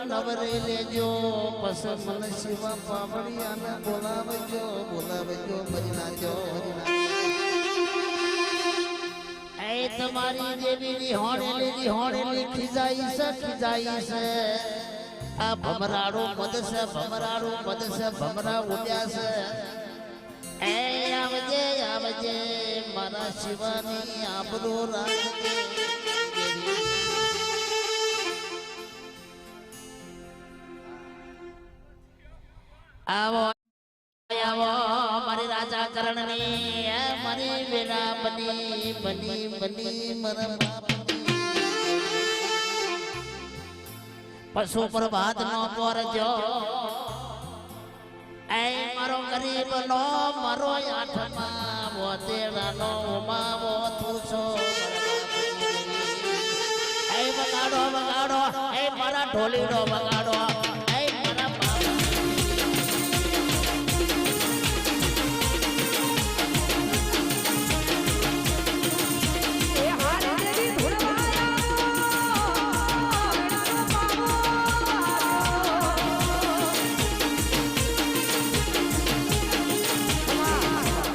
નવરે લેજો પસંદ મને શિવા પાપડિયાને બોલાવજો બોલાવજો મરી નાજો એ તમારી દેવીની હોણેલી ખીજાઈ છે આ ભમરાડો મદ છે ભમરા ઉડ્યા છે એ આવજે મારા શિવાની આબરૂ રાખજે આવો મારી રાજા કરણની મારી વેરા બની મરમા પશુ પ્રભાત નો પરજો એ મારો ગરીબ નો મારો આઠમા બોતેડા નો ઉમાવો તું છો એ બગાડો એ મારા ઢોલીડો